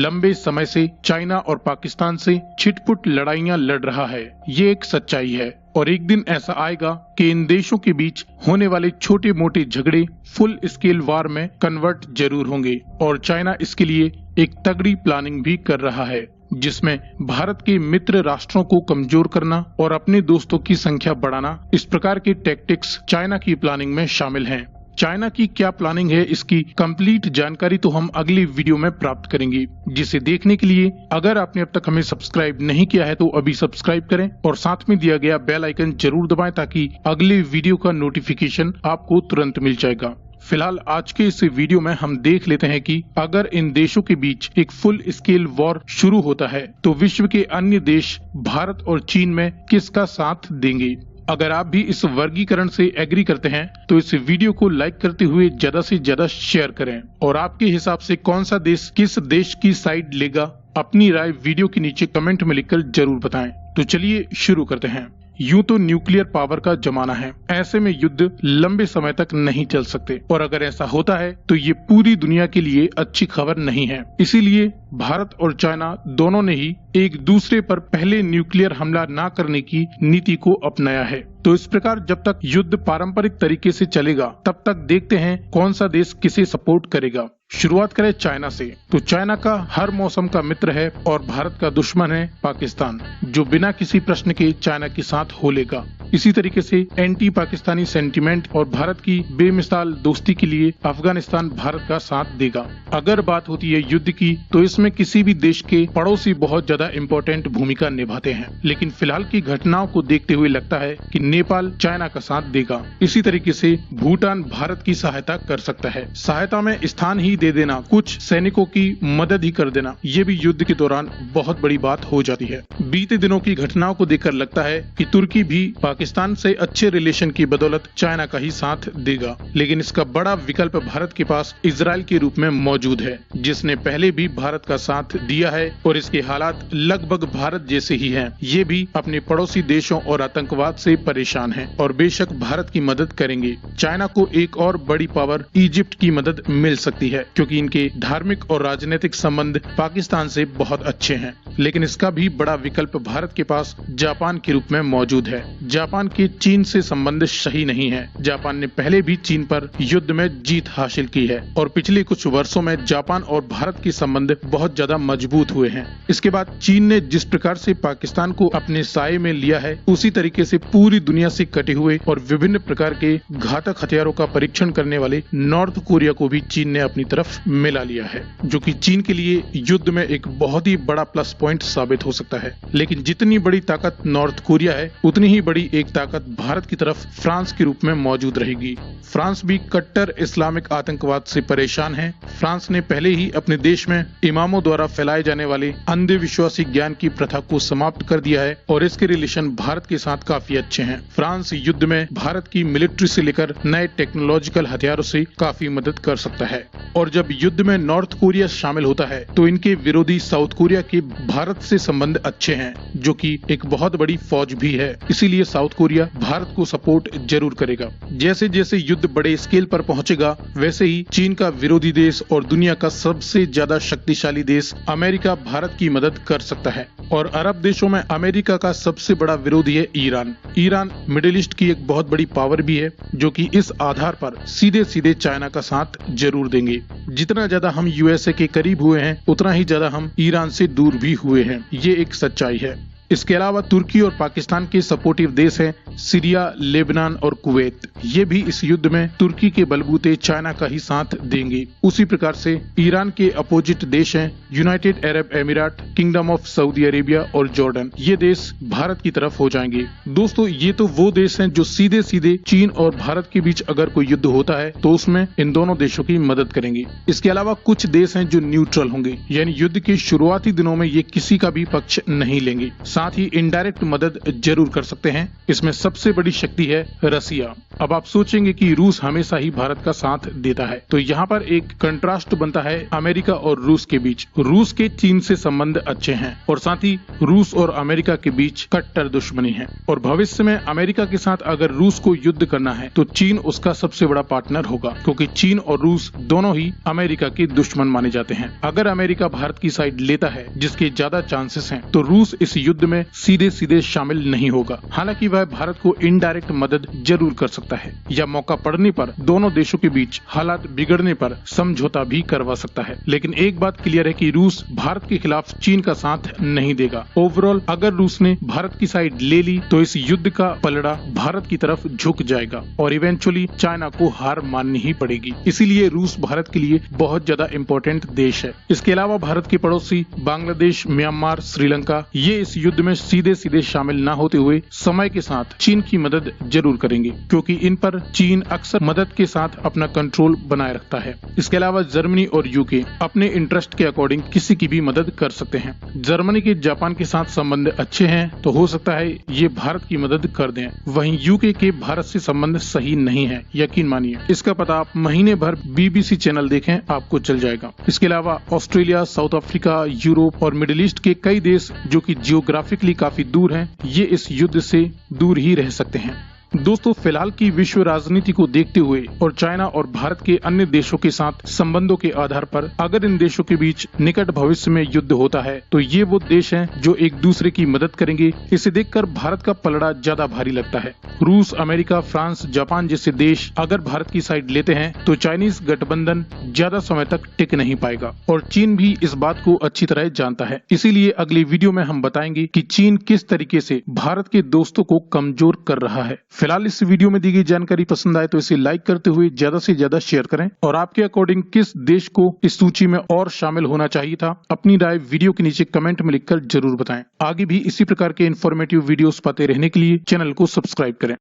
लंबे समय से चाइना और पाकिस्तान से छिटपुट लड़ाइयां लड़ रहा है। ये एक सच्चाई है और एक दिन ऐसा आएगा कि इन देशों के बीच होने वाले छोटे मोटे झगड़े फुल स्केल वार में कन्वर्ट जरूर होंगे और चाइना इसके लिए एक तगड़ी प्लानिंग भी कर रहा है, जिसमें भारत के मित्र राष्ट्रों को कमजोर करना और अपने दोस्तों की संख्या बढ़ाना, इस प्रकार के टैक्टिक्स चाइना की प्लानिंग में शामिल हैं। चाइना की क्या प्लानिंग है, इसकी कंप्लीट जानकारी तो हम अगली वीडियो में प्राप्त करेंगे, जिसे देखने के लिए अगर आपने अब तक हमें सब्सक्राइब नहीं किया है तो अभी सब्सक्राइब करें और साथ में दिया गया बेल आइकन जरूर दबाएं ताकि अगले वीडियो का नोटिफिकेशन आपको तुरंत मिल जाएगा। फिलहाल आज के इस वीडियो में हम देख लेते हैं कि अगर इन देशों के बीच एक फुल स्केल वॉर शुरू होता है तो विश्व के अन्य देश भारत और चीन में किसका साथ देंगे। अगर आप भी इस वर्गीकरण से एग्री करते हैं तो इस वीडियो को लाइक करते हुए ज्यादा से ज्यादा शेयर करें और आपके हिसाब से कौन सा देश किस देश की साइड लेगा, अपनी राय वीडियो के नीचे कमेंट में लिखकर जरूर बताएं। तो चलिए शुरू करते हैं। यूं तो न्यूक्लियर पावर का जमाना है, ऐसे में युद्ध लंबे समय तक नहीं चल सकते और अगर ऐसा होता है तो ये पूरी दुनिया के लिए अच्छी खबर नहीं है। इसीलिए भारत और चाइना दोनों ने ही एक दूसरे पर पहले न्यूक्लियर हमला न करने की नीति को अपनाया है। तो इस प्रकार जब तक युद्ध पारंपरिक तरीके से चलेगा तब तक देखते हैं कौन सा देश किसे सपोर्ट करेगा। शुरुआत करें चाइना से, तो चाइना का हर मौसम का मित्र है और भारत का दुश्मन है पाकिस्तान, जो बिना किसी प्रश्न के चाइना के साथ हो लेगा। इसी तरीके से एंटी पाकिस्तानी सेंटीमेंट और भारत की बेमिसाल दोस्ती के लिए अफगानिस्तान भारत का साथ देगा। अगर बात होती है युद्ध की तो इसमें किसी भी देश के पड़ोसी बहुत ज्यादा इम्पोर्टेंट भूमिका निभाते हैं, लेकिन फिलहाल की घटनाओं को देखते हुए लगता है कि नेपाल चाइना का साथ देगा। इसी तरीके से भूटान भारत की सहायता कर सकता है। सहायता में स्थान ही दे देना, कुछ सैनिकों की मदद ही कर देना, ये भी युद्ध के दौरान बहुत बड़ी बात हो जाती है। बीते दिनों की घटनाओं को देखकर लगता है कि तुर्की भी पाकिस्तान से अच्छे रिलेशन की बदौलत चाइना का ही साथ देगा, लेकिन इसका बड़ा विकल्प भारत के पास इजराइल के रूप में मौजूद है, जिसने पहले भी भारत का साथ दिया है और इसके हालात लगभग भारत जैसे ही हैं। ये भी अपने पड़ोसी देशों और आतंकवाद से परेशान हैं और बेशक भारत की मदद करेंगे। चाइना को एक और बड़ी पावर इजिप्ट की मदद मिल सकती है, क्योंकि इनके धार्मिक और राजनीतिक संबंध पाकिस्तान से बहुत अच्छे हैं। लेकिन इसका भी बड़ा विकल्प भारत के पास जापान के रूप में मौजूद है। जापान के चीन से संबंध सही नहीं है। जापान ने पहले भी चीन पर युद्ध में जीत हासिल की है और पिछले कुछ वर्षों में जापान और भारत के संबंध बहुत ज्यादा मजबूत हुए हैं। इसके बाद चीन ने जिस प्रकार से पाकिस्तान को अपने साये में लिया है, उसी तरीके से पूरी दुनिया से कटे हुए और विभिन्न प्रकार के घातक हथियारों का परीक्षण करने वाले नॉर्थ कोरिया को भी चीन ने अपनी तरफ मिला लिया है, जो कि चीन के लिए युद्ध में एक बहुत ही बड़ा प्लस पॉइंट साबित हो सकता है। लेकिन जितनी बड़ी ताकत नॉर्थ कोरिया है, उतनी ही बड़ी एक ताकत भारत की तरफ फ्रांस के रूप में मौजूद रहेगी। फ्रांस भी कट्टर इस्लामिक आतंकवाद से परेशान है। फ्रांस ने पहले ही अपने देश में इमामों द्वारा फैलाए जाने वाले अंधविश्वासी ज्ञान की प्रथा को समाप्त कर दिया है और इसके रिलेशन भारत के साथ काफी अच्छे हैं। फ्रांस युद्ध में भारत की मिलिट्री से लेकर नए टेक्नोलॉजिकल हथियारों से काफी मदद कर सकता है और जब युद्ध में नॉर्थ कोरिया शामिल होता है तो इनके विरोधी साउथ कोरिया के भारत से संबंध अच्छे हैं, जो कि एक बहुत बड़ी फौज भी है। इसीलिए साउथ कोरिया भारत को सपोर्ट जरूर करेगा। जैसे जैसे युद्ध बड़े स्केल पर पहुंचेगा, वैसे ही चीन का विरोधी देश और दुनिया का सबसे ज्यादा शक्तिशाली देश अमेरिका भारत की मदद कर सकता है और अरब देशों में अमेरिका का सबसे बड़ा विरोधी है ईरान। ईरान मिडिल ईस्ट की एक बहुत बड़ी पावर भी है, जो कि इस आधार पर सीधे सीधे चाइना का साथ जरूर देंगे। जितना ज्यादा हम यूएसए के करीब हुए हैं, उतना ही ज्यादा हम ईरान से दूर भी हुए हैं। ये एक सच्चाई है। इसके अलावा तुर्की और पाकिस्तान के सपोर्टिव देश हैं सीरिया, लेबनान और कुवैत। ये भी इस युद्ध में तुर्की के बलबूते चाइना का ही साथ देंगे। उसी प्रकार से ईरान के अपोजिट देश हैं United Arab एमिरात, kingdom of Saudi Arabia और जॉर्डन। ये देश भारत की तरफ हो जाएंगे। दोस्तों, ये तो वो देश हैं जो सीधे सीधे चीन और भारत के बीच अगर कोई युद्ध होता है तो उसमें इन दोनों देशों की मदद करेंगे। इसके अलावा कुछ देश हैं जो न्यूट्रल होंगे, यानी युद्ध के शुरुआती दिनों में ये किसी का भी पक्ष नहीं लेंगे, साथ ही इनडायरेक्ट मदद जरूर कर सकते हैं। इसमें सबसे बड़ी शक्ति है रसिया। अब आप सोचेंगे कि रूस हमेशा ही भारत का साथ देता है, तो यहाँ पर एक कंट्रास्ट बनता है अमेरिका और रूस के बीच। रूस के चीन से संबंध अच्छे हैं और साथ ही रूस और अमेरिका के बीच कट्टर दुश्मनी है और भविष्य में अमेरिका के साथ अगर रूस को युद्ध करना है तो चीन उसका सबसे बड़ा पार्टनर होगा, क्योंकि चीन और रूस दोनों ही अमेरिका के दुश्मन माने जाते हैं। अगर अमेरिका भारत की साइड लेता है, जिसके ज्यादा चांसेस हैं, तो रूस इस युद्ध में सीधे सीधे शामिल नहीं होगा। हालांकि वह भारत को इनडायरेक्ट मदद जरूर कर सकता है या मौका पड़ने पर दोनों देशों के बीच हालात बिगड़ने पर समझौता भी करवा सकता है। लेकिन एक बात क्लियर है कि रूस भारत के खिलाफ चीन का साथ नहीं देगा। ओवरऑल अगर रूस ने भारत की साइड ले ली तो इस युद्ध का पलड़ा भारत की तरफ झुक जाएगा और इवेंचुअली चाइना को हार माननी ही पड़ेगी। इसीलिए रूस भारत के लिए बहुत ज्यादा इम्पोर्टेंट देश है। इसके अलावा भारत के पड़ोसी बांग्लादेश, म्यांमार, श्रीलंका ये इस युद्ध में सीधे सीधे शामिल न होते हुए समय के साथ चीन की मदद जरूर करेंगे, क्योंकि इन पर चीन अक्सर मदद के साथ अपना कंट्रोल बनाए रखता है। इसके अलावा जर्मनी और यूके अपने इंटरेस्ट के अकॉर्डिंग किसी की भी मदद कर सकते हैं। जर्मनी के जापान के साथ संबंध अच्छे हैं तो हो सकता है ये भारत की मदद कर दें। वहीं यूके के भारत से संबंध सही नहीं है, यकीन मानिए। इसका पता आप महीने भर BBC चैनल देखें, आपको चल जाएगा। इसके अलावा ऑस्ट्रेलिया, साउथ अफ्रीका, यूरोप और मिडिल ईस्ट के कई देश जो कि जियोग्राफिकली काफी दूर हैं, ये इस युद्ध से दूर ही रह सकते हैं। दोस्तों, फिलहाल की विश्व राजनीति को देखते हुए और चाइना और भारत के अन्य देशों के साथ संबंधों के आधार पर अगर इन देशों के बीच निकट भविष्य में युद्ध होता है तो ये वो देश हैं जो एक दूसरे की मदद करेंगे। इसे देखकर भारत का पलड़ा ज्यादा भारी लगता है। रूस, अमेरिका, फ्रांस, जापान जैसे देश अगर भारत की साइड लेते हैं तो चाइनीज गठबंधन ज्यादा समय तक टिक नहीं पाएगा और चीन भी इस बात को अच्छी तरह जानता है। इसीलिए अगली वीडियो में हम बताएंगे कि चीन किस तरीके से भारत के दोस्तों को कमजोर कर रहा है। फिलहाल इस वीडियो में दी गई जानकारी पसंद आए तो इसे लाइक करते हुए ज्यादा से ज्यादा शेयर करें और आपके अकॉर्डिंग किस देश को इस सूची में और शामिल होना चाहिए था, अपनी राय वीडियो के नीचे कमेंट में लिखकर जरूर बताएं। आगे भी इसी प्रकार के इन्फॉर्मेटिव वीडियोस पाते रहने के लिए चैनल को सब्सक्राइब करें।